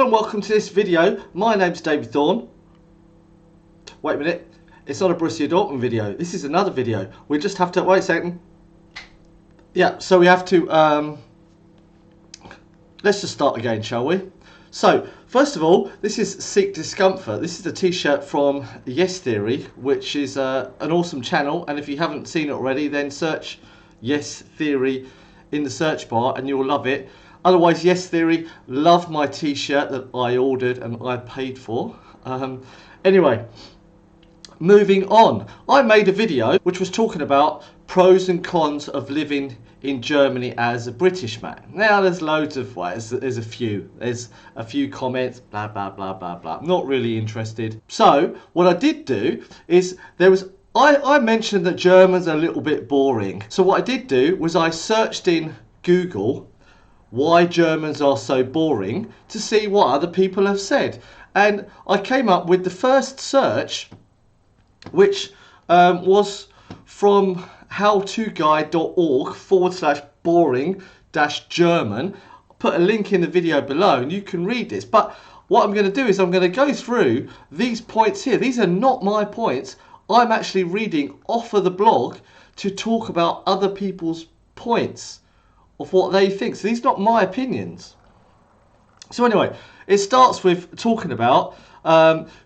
and welcome to this video. My name's David Thorne. Wait a minute, it's not a Borussia Dortmund video. This is another video. We just have to, wait a second. Yeah, so we have to, let's just start again, shall we? So, first of all, this is Seek Discomfort. This is a t-shirt from Yes Theory, which is an awesome channel. And if you haven't seen it already, then search Yes Theory in the search bar and you'll love it. Otherwise, Yes Theory, love my t-shirt that I ordered and I paid for. Anyway, moving on. I made a video which was talking about pros and cons of living in Germany as a British man. Now, there's loads of ways. There's a few comments, blah, blah, blah, blah, blah. Not really interested. So, what I did do is I mentioned that Germans are a little bit boring. So what I did do was I searched in Google why Germans are so boring to see what other people have said. And I came up with the first search, which was from howtoguide.org/boring-German. I'll put a link in the video below and you can read this. But what I'm going to do is I'm going to go through these points here. These are not my points. I'm actually reading off of the blog to talk about other people's points of what they think. So these are not my opinions. So anyway, it starts with talking about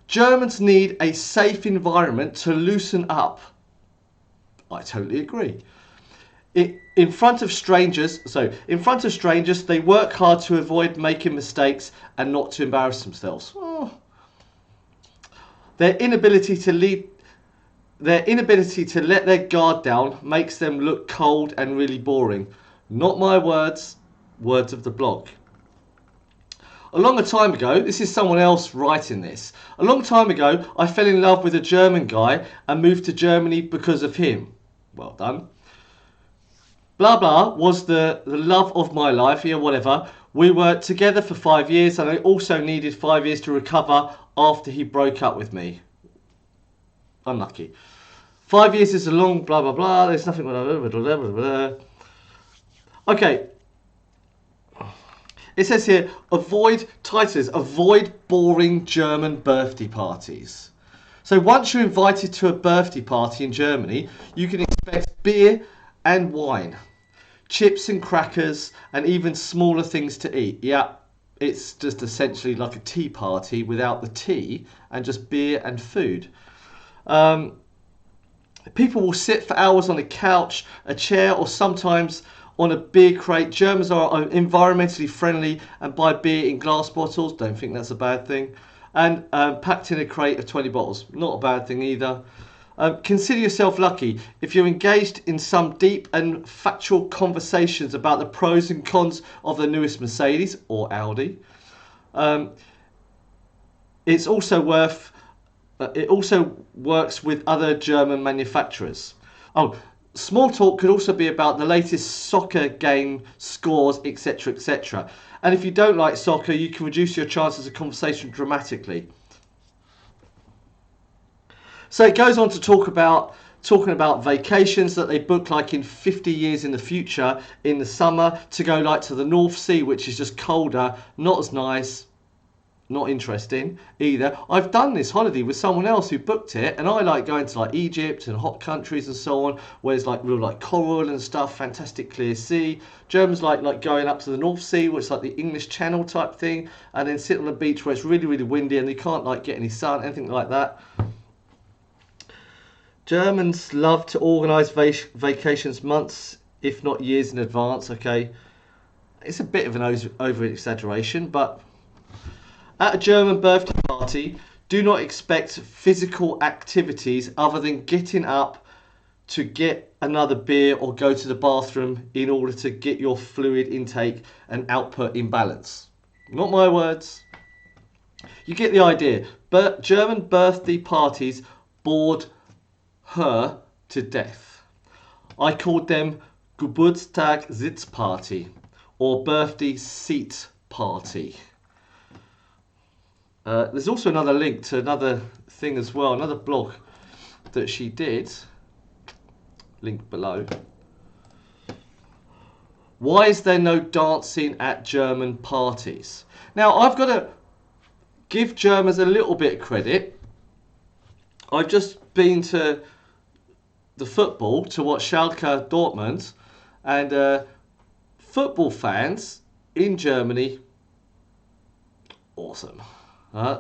Germans need a safe environment to loosen up. I totally agree. In front of strangers, they work hard to avoid making mistakes and not to embarrass themselves. Oh. Their inability to let their guard down makes them look cold and really boring. Not my words, words of the blog. A long time ago, this is someone else writing this. A long time ago, I fell in love with a German guy and moved to Germany because of him. Well done. Blah blah was the love of my life, yeah, whatever. We were together for 5 years and I also needed 5 years to recover after he broke up with me. Unlucky. 5 years is a long blah blah blah. There's nothing. Blah, blah, blah, blah, blah. Okay. It says here, avoid boring German birthday parties. So once you're invited to a birthday party in Germany, you can expect beer and wine, chips and crackers, and even smaller things to eat. Yeah, it's just essentially like a tea party without the tea and just beer and food. People will sit for hours on a couch, a chair, or sometimes on a beer crate. Germans are environmentally friendly and buy beer in glass bottles. Don't think that's a bad thing. And packed in a crate of 20 bottles. Not a bad thing either. Consider yourself lucky if you're engaged in some deep and factual conversations about the pros and cons of the newest Mercedes or Audi. It also works with other German manufacturers. Oh, small talk could also be about the latest soccer game scores, etc., etc. And if you don't like soccer, you can reduce your chances of conversation dramatically. So it goes on to talking about vacations that they book like in 50 years in the future in the summer to go like to the North Sea, which is just colder, not as nice. Not interesting either. I've done this holiday with someone else who booked it, and I like going to like Egypt and hot countries and so on, where it's like real like coral and stuff, fantastic clear sea. Germans like going up to the North Sea, which is like the English Channel type thing, and then sit on a beach where it's really, really windy and you can't like get any sun, anything like that. Germans love to organise vacations months, if not years in advance. Okay, it's a bit of an over exaggeration, but at a German birthday party, do not expect physical activities other than getting up to get another beer or go to the bathroom in order to get your fluid intake and output in balance. Not my words. You get the idea. But German birthday parties bored her to death. I called them Geburtstag Sitzparty or birthday seat party. There's also another link to another thing as well, another blog that she did, link below. Why is there no dancing at German parties? Now, I've got to give Germans a little bit of credit. I've just been to the football to watch Schalke Dortmund, and football fans in Germany, awesome.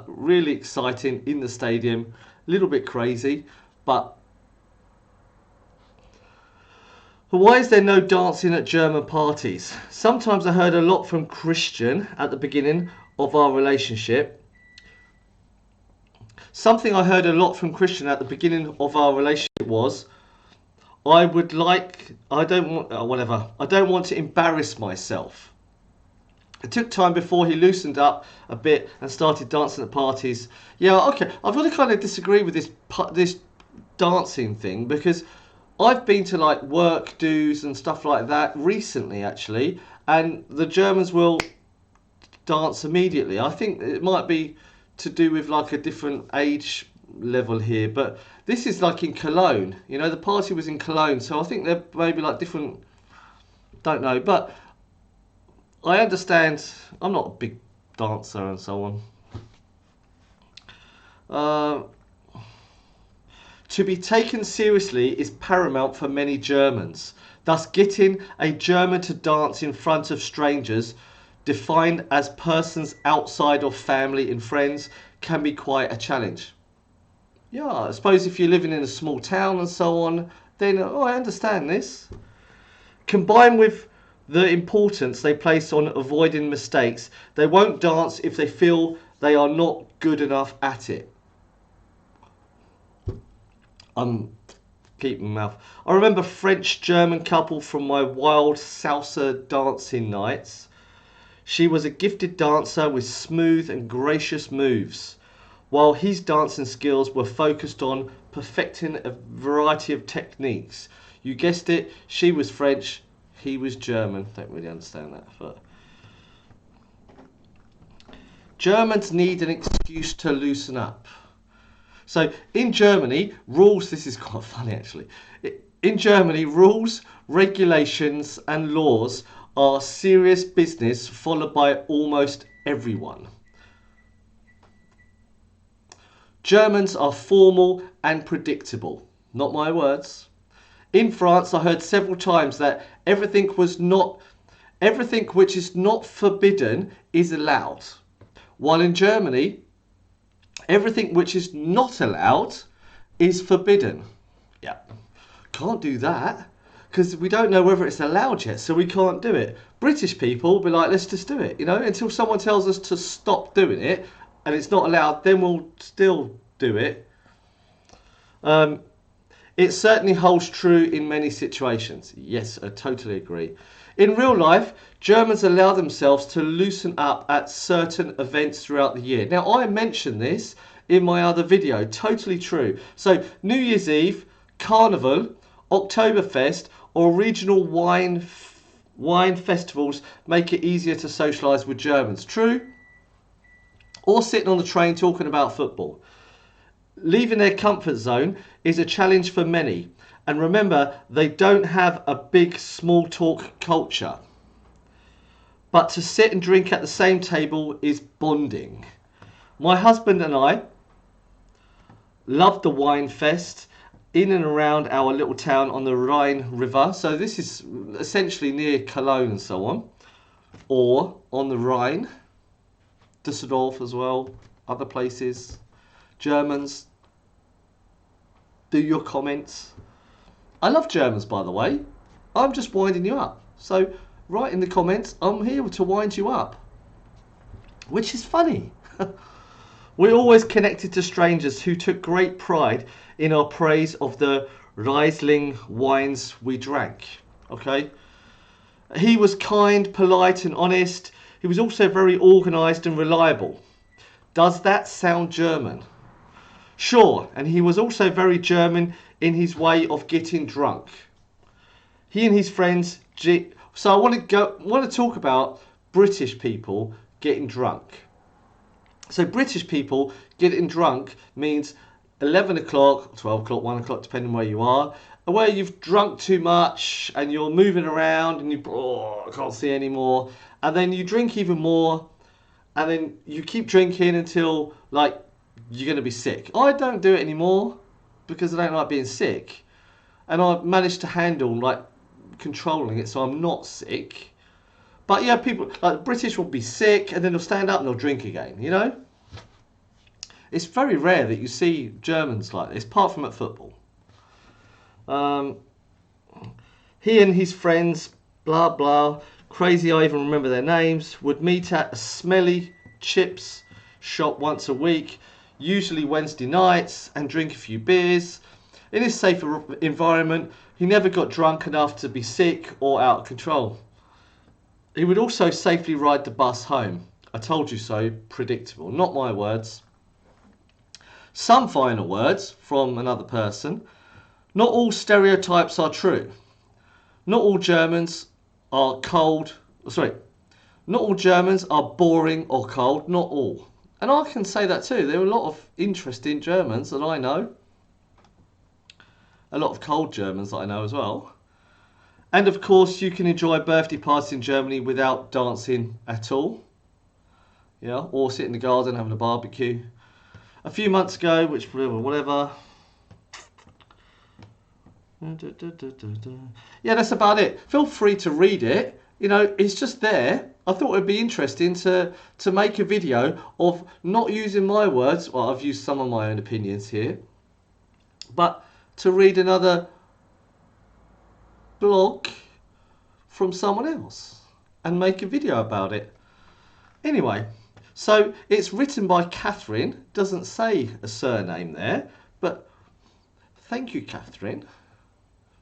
Really exciting in the stadium, a little bit crazy, but why is there no dancing at German parties? Sometimes I heard a lot from Christian at the beginning of our relationship. Something I heard a lot from Christian at the beginning of our relationship was, I don't want to embarrass myself. It took time before he loosened up a bit and started dancing at parties. Yeah, okay, I've got to kind of disagree with this dancing thing, because I've been to like work dues and stuff like that recently actually, and the Germans will dance immediately. I think it might be to do with like a different age level here, but this is like in Cologne, you know, the party was in Cologne, so I think they're maybe like different, don't know, but I understand. I'm not a big dancer and so on. To be taken seriously is paramount for many Germans. Thus, getting a German to dance in front of strangers, defined as persons outside of family and friends, can be quite a challenge. Yeah, I suppose if you're living in a small town and so on, then I understand this. Combined with the importance they place on avoiding mistakes, they won't dance if they feel they are not good enough at it. Keep my mouth. I remember a French-German couple from my wild salsa dancing nights. She was a gifted dancer with smooth and gracious moves, while his dancing skills were focused on perfecting a variety of techniques. You guessed it, she was French, he was German. Don't really understand that, but Germans need an excuse to loosen up. So in Germany, rules, this is quite funny actually. In Germany, rules, regulations and laws are serious business followed by almost everyone. Germans are formal and predictable. Not my words. In France, I heard several times that everything which is not forbidden is allowed. While in Germany, everything which is not allowed is forbidden. Yeah, can't do that because we don't know whether it's allowed yet, so we can't do it. British people will be like, let's just do it, you know, until someone tells us to stop doing it and it's not allowed, then we'll still do it. It certainly holds true in many situations. Yes, I totally agree. In real life, Germans allow themselves to loosen up at certain events throughout the year. Now, I mentioned this in my other video, totally true. So, New Year's Eve, Carnival, Oktoberfest, or regional wine festivals make it easier to socialise with Germans. True? Or sitting on the train talking about football. Leaving their comfort zone is a challenge for many. And remember, they don't have a big small talk culture. But to sit and drink at the same table is bonding. My husband and I love the wine fest in and around our little town on the Rhine River. So this is essentially near Cologne and so on. Or on the Rhine, Düsseldorf as well, other places. Germans, do your comments. I love Germans, by the way. I'm just winding you up. So write in the comments, I'm here to wind you up. Which is funny. We're always connected to strangers who took great pride in our praise of the Riesling wines we drank. Okay? He was kind, polite and honest. He was also very organised and reliable. Does that sound German? Sure, and he was also very German in his way of getting drunk. He and his friends. So I want to talk about British people getting drunk. So British people getting drunk means 11 o'clock, 12 o'clock, 1 o'clock, depending where you are, where you've drunk too much and you're moving around and I can't see anymore, and then you drink even more and then you keep drinking until like you're going to be sick. I don't do it anymore because I don't like being sick, and I've managed to handle like controlling it so I'm not sick. But yeah, people like the British will be sick and then they'll stand up and they'll drink again, you know? It's very rare that you see Germans like this, apart from at football. He and his friends, blah blah, crazy I even remember their names, would meet at a smelly chips shop once a week, usually Wednesday nights, and drink a few beers. In his safe environment, he never got drunk enough to be sick or out of control. He would also safely ride the bus home. I told you so, predictable, not my words. Some final words from another person. Not all stereotypes are true. Not all Germans are cold. Sorry, not all Germans are boring or cold. Not all. And I can say that too. There are a lot of interesting Germans that I know. A lot of cold Germans that I know as well. And of course, you can enjoy birthday parties in Germany without dancing at all. Yeah, or sit in the garden having a barbecue. A few months ago, which whatever. Yeah, that's about it. Feel free to read it. You know, it's just there. I thought it'd be interesting to make a video of not using my words. Well, I've used some of my own opinions here. But to read another blog from someone else and make a video about it. Anyway, so it's written by Catherine. Doesn't say a surname there, but thank you, Catherine,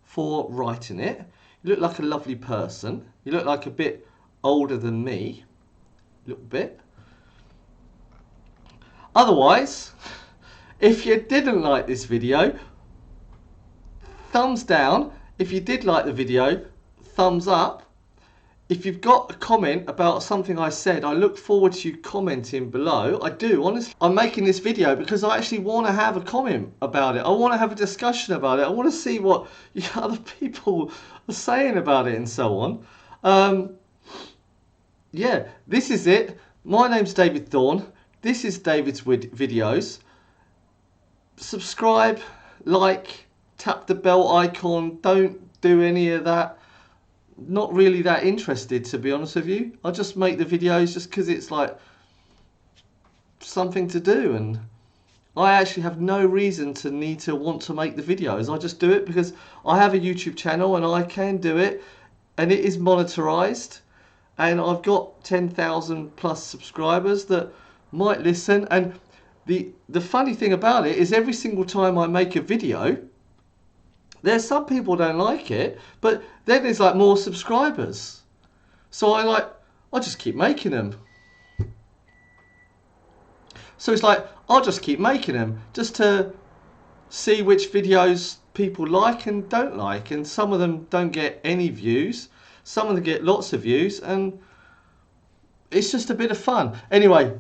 for writing it. You look like a lovely person. You look like a bit older than me. A little bit. Otherwise, if you didn't like this video, thumbs down. If you did like the video, thumbs up. If you've got a comment about something I said, I look forward to you commenting below. I do, honestly. I'm making this video because I actually want to have a comment about it. I want to have a discussion about it. I want to see what other people are saying about it and so on. Yeah, this is it. My name's David Thorne. This is David's videos. Subscribe, like, tap the bell icon. Don't do any of that. Not really that interested, to be honest with you. I just make the videos just because it's like something to do, and I actually have no reason to need to want to make the videos. I just do it because I have a YouTube channel and I can do it, and it is monetized, and I've got 10,000 plus subscribers that might listen. And the funny thing about it is every single time I make a video, there's some people don't like it, but then there's like more subscribers. So I just keep making them. So it's like, I'll just keep making them just to see which videos people like and don't like. And some of them don't get any views. Some of them get lots of views, and it's just a bit of fun. Anyway,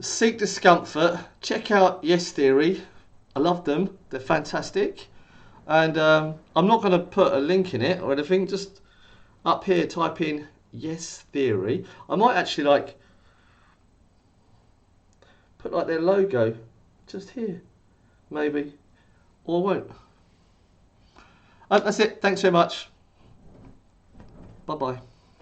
seek discomfort. Check out Yes Theory. I love them. They're fantastic. And I'm not going to put a link in it or anything. Just up here, type in Yes Theory. I might actually like put like their logo just here, maybe, or I won't. That's it. Thanks very much. Bye bye.